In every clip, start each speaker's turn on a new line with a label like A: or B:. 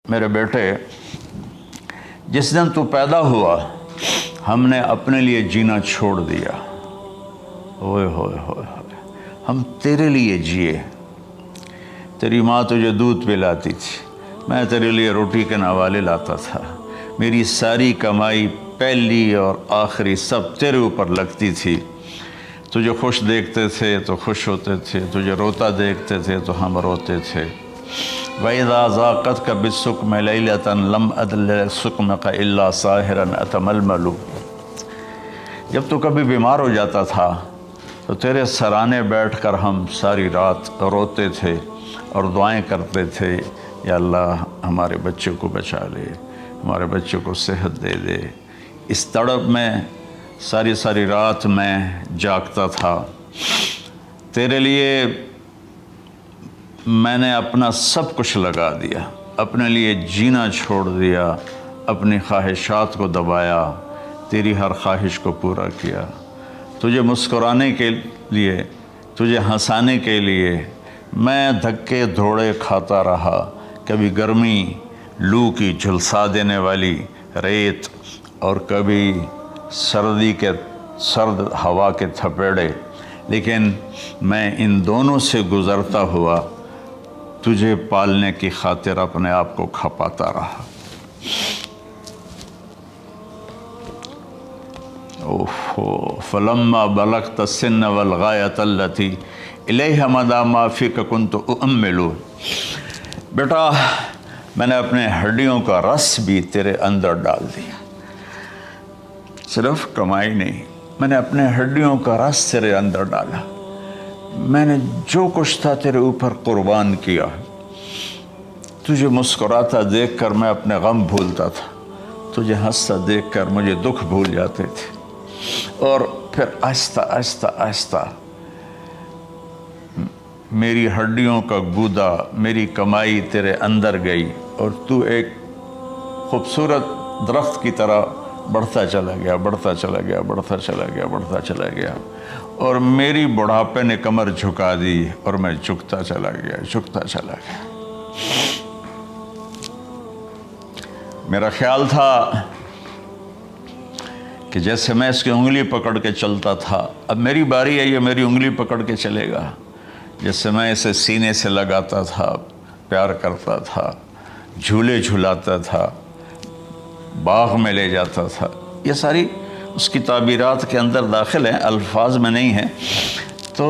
A: میرے بیٹے، جس دن تو پیدا ہوا ہم نے اپنے لیے جینا چھوڑ دیا۔ ہوئے ہوئے ہوئے ہوئے، ہم تیرے لیے جیے۔ تیری ماں تجھے دودھ پلاتی تھی، میں تیرے لیے روٹی کے نوالے لاتا تھا۔ میری ساری کمائی پہلی اور آخری سب تیرے اوپر لگتی تھی۔ تجھے خوش دیکھتے تھے تو خوش ہوتے تھے، تجھے روتا دیکھتے تھے تو ہم روتے تھے۔ وَإِذَا ذَاقَتْكَ بِالسُّقْمِ لَيْلَةً لَمْ أَدْلِ سُقْمَكَ إِلَّا سَاهِرًا أَتَمَلْمَلُ۔ جب تو کبھی بیمار ہو جاتا تھا تو تیرے سرانے بیٹھ کر ہم ساری رات روتے تھے اور دعائیں کرتے تھے، یا اللہ ہمارے بچے کو بچا لے، ہمارے بچے کو صحت دے دے۔ اس تڑپ میں ساری رات میں جاگتا تھا۔ تیرے لیے میں نے اپنا سب کچھ لگا دیا، اپنے لیے جینا چھوڑ دیا، اپنی خواہشات کو دبایا، تیری ہر خواہش کو پورا کیا۔ تجھے مسکرانے کے لیے، تجھے ہنسانے کے لیے میں دھکے دھوڑے کھاتا رہا۔ کبھی گرمی لو کی جھلسا دینے والی ریت اور کبھی سردی کے سرد ہوا کے تھپیڑے، لیکن میں ان دونوں سے گزرتا ہوا تجھے پالنے کی خاطر اپنے آپ کو کھپاتا رہا۔ فلما بلغت السن والغایۃ التی الیہ مدی ما فیک کنت اؤمل۔ بیٹا، میں نے اپنے ہڈیوں کا رس بھی تیرے اندر ڈال دیا۔ صرف کمائی نہیں، میں نے اپنے ہڈیوں کا رس تیرے اندر ڈالا۔ میں نے جو کچھ تھا تیرے اوپر قربان کیا۔ تجھے مسکراتا دیکھ کر میں اپنے غم بھولتا تھا، تجھے ہنستا دیکھ کر مجھے دکھ بھول جاتے تھے، اور پھر آہستہ آہستہ آہستہ میری ہڈیوں کا گودا، میری کمائی تیرے اندر گئی، اور تو ایک خوبصورت درخت کی طرح بڑھتا چلا گیا، بڑھتا چلا گیا، بڑھتا چلا گیا، بڑھتا چلا گیا، اور میری بڑھاپے نے کمر جھکا دی اور میں جھکتا چلا گیا، جھکتا چلا گیا۔ میرا خیال تھا کہ جیسے میں اس کی انگلی پکڑ کے چلتا تھا، اب میری باری ہے، یہ میری انگلی پکڑ کے چلے گا۔ جیسے میں اسے سینے سے لگاتا تھا، پیار کرتا تھا، جھولے جھلاتا تھا، باغ میں لے جاتا تھا، یہ ساری اس کی تعبیرات کے اندر داخل ہیں، الفاظ میں نہیں ہیں۔ تو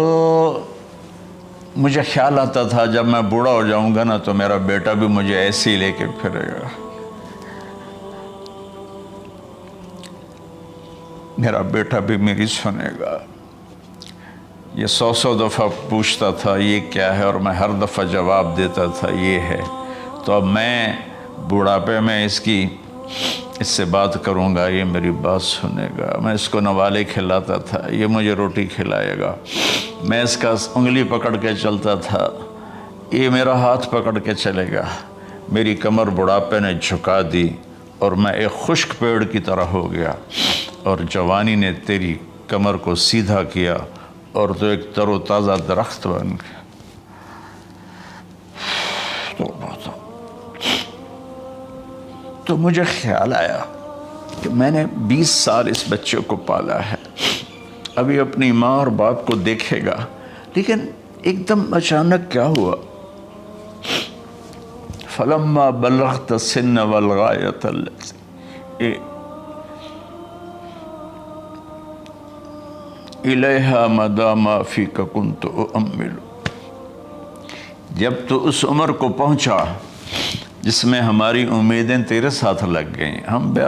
A: مجھے خیال آتا تھا جب میں بوڑھا ہو جاؤں گا نا تو میرا بیٹا بھی مجھے ایسے ہی لے کے پھرے گا، میرا بیٹا بھی میری سنے گا۔ یہ 100 دفعہ پوچھتا تھا یہ کیا ہے، اور میں ہر دفعہ جواب دیتا تھا یہ ہے۔ تو اب میں بوڑھاپے میں اس سے بات کروں گا، یہ میری بات سنے گا۔ میں اس کو نوالے کھلاتا تھا، یہ مجھے روٹی کھلائے گا۔ میں اس کا انگلی پکڑ کے چلتا تھا، یہ میرا ہاتھ پکڑ کے چلے گا۔ میری کمر بڑھاپے نے جھکا دی اور میں ایک خشک پیڑ کی طرح ہو گیا، اور جوانی نے تیری کمر کو سیدھا کیا اور تو ایک تر و تازہ درخت بن گیا۔ تو مجھے خیال آیا کہ میں نے 20 سال اس بچے کو پالا ہے، ابھی اپنی ماں اور باپ کو دیکھے گا، لیکن ایک دم اچانک کیا ہوا؟ فلما بلغت السن والغایۃ التی الیہ مدی ما فیک کنت اؤمل۔ جب تو اس عمر کو پہنچا جس میں ہماری امیدیں تیرے ساتھ لگ گئیں،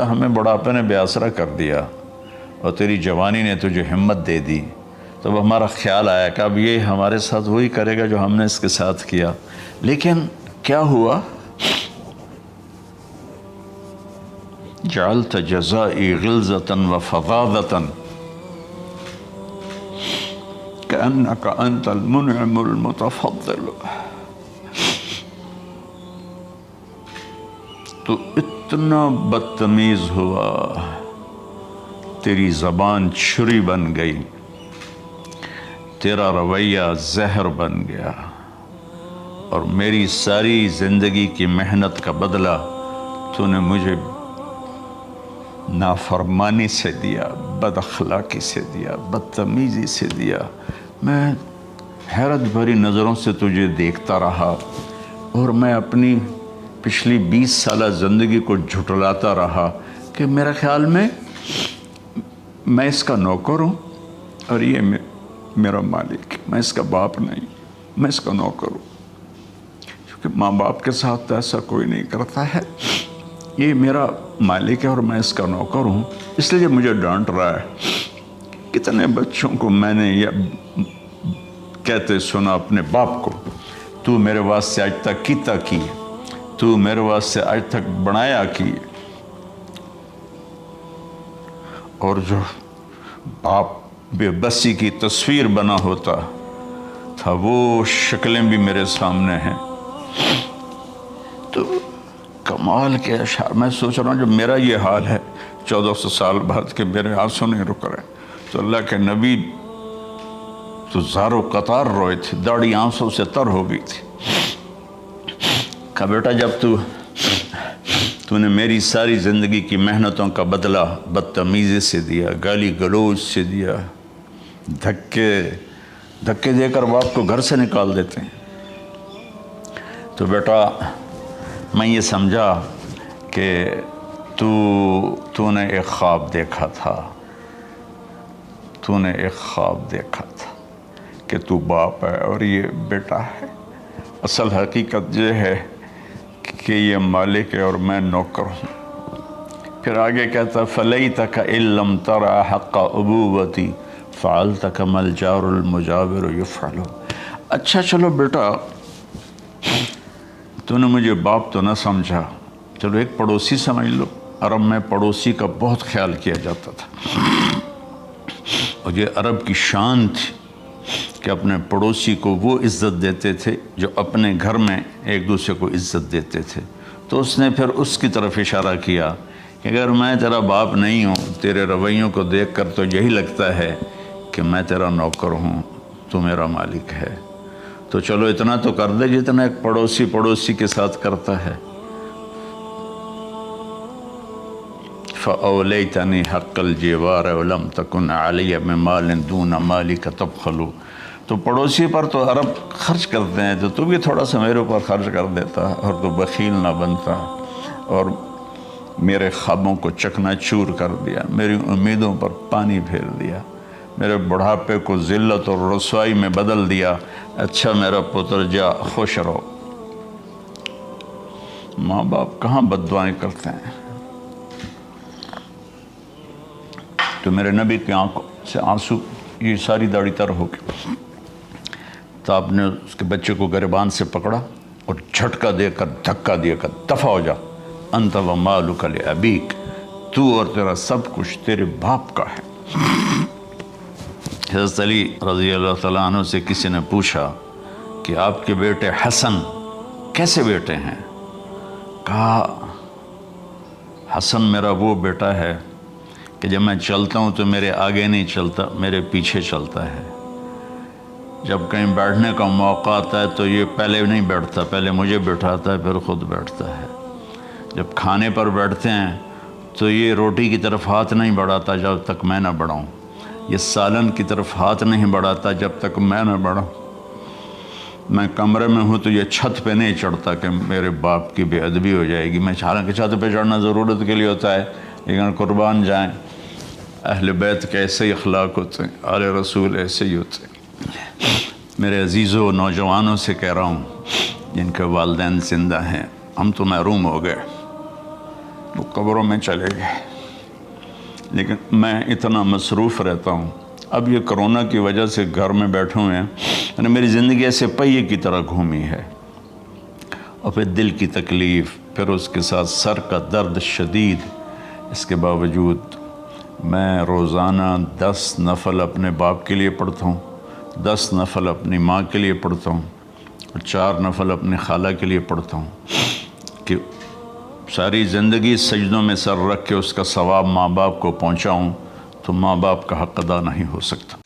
A: ہمیں بڑھاپے نے بے آسرا کر دیا، اور تیری جوانی نے تجھے ہمت دے دی، تب ہمارا خیال آیا کہ اب یہ ہمارے ساتھ وہی کرے گا جو ہم نے اس کے ساتھ کیا۔ لیکن کیا ہوا؟ جعلت جزائی غلظۃ وفظاظۃ کأنک انت المنعم المتفضل۔ تو اتنا بدتمیز ہوا، تیری زبان چھری بن گئی، تیرا رویہ زہر بن گیا، اور میری ساری زندگی کی محنت کا بدلہ تو نے مجھے نافرمانی سے دیا، بد اخلاقی سے دیا، بدتمیزی سے دیا۔ میں حیرت بھری نظروں سے تجھے دیکھتا رہا اور میں اپنی پچھلی 20 سالہ زندگی کو جھٹلاتا رہا کہ میرا خیال میں اس کا نوکر ہوں اور یہ میرا مالک، میں اس کا باپ نہیں، میں اس کا نوکر ہوں، کیونکہ ماں باپ کے ساتھ ایسا کوئی نہیں کرتا ہے، یہ میرا مالک ہے اور میں اس کا نوکر ہوں، اس لیے مجھے ڈانٹ رہا ہے۔ کتنے بچوں کو میں نے یہ کہتے سنا اپنے باپ کو، تو میرے واسطے آج تک کیتا کی، تو میرے واسطے آج تک بنایا کی، اور جو باپ بے بسی کی تصویر بنا ہوتا تھا وہ شکلیں بھی میرے سامنے ہیں۔ تو کمال کے اشعار، میں سوچ رہا ہوں جو میرا یہ حال ہے 1400 سال بعد کہ میرے آنسو نہیں رک رہے، تو اللہ کے نبی تو زارو قطار روئے تھے، داڑھی آنسوں سے تر ہو گئی تھی۔ کہا بیٹا جب تو نے میری ساری زندگی کی محنتوں کا بدلہ بدتمیزی سے دیا، گالی گلوچ سے دیا، دھکے دے کر باپ کو گھر سے نکال دیتے ہیں، تو بیٹا میں یہ سمجھا کہ تو نے ایک خواب دیکھا تھا، تو نے ایک خواب دیکھا تھا کہ تو باپ ہے اور یہ بیٹا ہے۔ اصل حقیقت یہ ہے کہ یہ مالک ہے اور میں نوکر ہوں۔ پھر آگے کہتا فَلَيْتَكَ إِن لَمْ تَرَ حَقَّ أُبُوَّتِي فَعَلْتَ كَمَا الْجَارُ الْمُجَاوِرُ يَفْعَلُ۔ اچھا چلو بیٹا، تو نے مجھے باپ تو نہ سمجھا، چلو ایک پڑوسی سمجھ لو۔ عرب میں پڑوسی کا بہت خیال کیا جاتا تھا، اور یہ عرب کی شان تھی کہ اپنے پڑوسی کو وہ عزت دیتے تھے جو اپنے گھر میں ایک دوسرے کو عزت دیتے تھے۔ تو اس نے پھر اس کی طرف اشارہ کیا کہ اگر میں تیرا باپ نہیں ہوں، تیرے رویوں کو دیکھ کر تو یہی لگتا ہے کہ میں تیرا نوکر ہوں، تو میرا مالک ہے، تو چلو اتنا تو کر دے جتنا ایک پڑوسی کے ساتھ کرتا ہے۔ فَأَوْلَيْتَنِي حَقَّ الْجِوَارِ وَلَمْ تَكُنْ عَلَيَّ بِمَالٍ دُونَ مَالِكَ تَبْخَلُ۔ تو پڑوسی پر تو عرب خرچ کرتے ہیں، تو بھی تھوڑا سا میرے اوپر خرچ کر دیتا اور تو بخیل نہ بنتا، اور میرے خوابوں کو چکنا چور کر دیا، میری امیدوں پر پانی پھیر دیا، میرے بڑھاپے کو ذلت اور رسوائی میں بدل دیا۔ اچھا میرا پتر جا خوش رہو۔ ماں باپ کہاں بد دعائیں کرتے ہیں؟ تو میرے نبی کی آنکھوں سے آنسو، یہ ساری داڑھی تر ہو گئی، تو آپ نے اس کے بچے کو گریبان سے پکڑا اور جھٹکا دے کر دھکا دے کر دفع ہو جا، انت و مالک لابیک، تو اور تیرا سب کچھ تیرے باپ کا ہے۔ حضرت علی رضی اللہ تعالیٰ عنہ سے کسی نے پوچھا کہ آپ کے بیٹے حسن کیسے بیٹے ہیں؟ کہا حسن میرا وہ بیٹا ہے کہ جب میں چلتا ہوں تو میرے آگے نہیں چلتا، میرے پیچھے چلتا ہے۔ جب کہیں بیٹھنے کا موقع آتا ہے تو یہ پہلے نہیں بیٹھتا، پہلے مجھے بٹھاتا ہے پھر خود بیٹھتا ہے۔ جب کھانے پر بیٹھتے ہیں تو یہ روٹی کی طرف ہاتھ نہیں بڑھاتا جب تک میں نہ بڑھاؤں، یہ سالن کی طرف ہاتھ نہیں بڑھاتا جب تک میں نہ بڑھاؤں۔ میں کمرے میں ہوں تو یہ چھت پہ نہیں چڑھتا کہ میرے باپ کی بے ادبی ہو جائے گی۔ میں حالانکہ چھت پہ چڑھنا ضرورت کے لیے ہوتا ہے، لیکن قربان جائیں اہل بیت کے ایسے ہی اخلاق ہوتے ہیں، آل رسول ایسے ہی ہوتے ہیں۔ میرے عزیزوں نوجوانوں سے کہہ رہا ہوں جن کے والدین زندہ ہیں، ہم تو محروم ہو گئے، وہ قبروں میں چلے گئے، لیکن میں اتنا مصروف رہتا ہوں۔ اب یہ کرونا کی وجہ سے گھر میں بیٹھے ہوئے ہیں، یعنی میری زندگی ایسے پہیے کی طرح گھومی ہے، اور پھر دل کی تکلیف، پھر اس کے ساتھ سر کا درد شدید۔ اس کے باوجود میں روزانہ 10 نفل اپنے باپ کے لیے پڑھتا ہوں، 10 نفل اپنی ماں کے لیے پڑھتا ہوں، اور 4 نفل اپنی خالہ کے لیے پڑھتا ہوں کہ ساری زندگی سجدوں میں سر رکھ کے اس کا ثواب ماں باپ کو پہنچاؤں، تو ماں باپ کا حق ادا نہیں ہو سکتا۔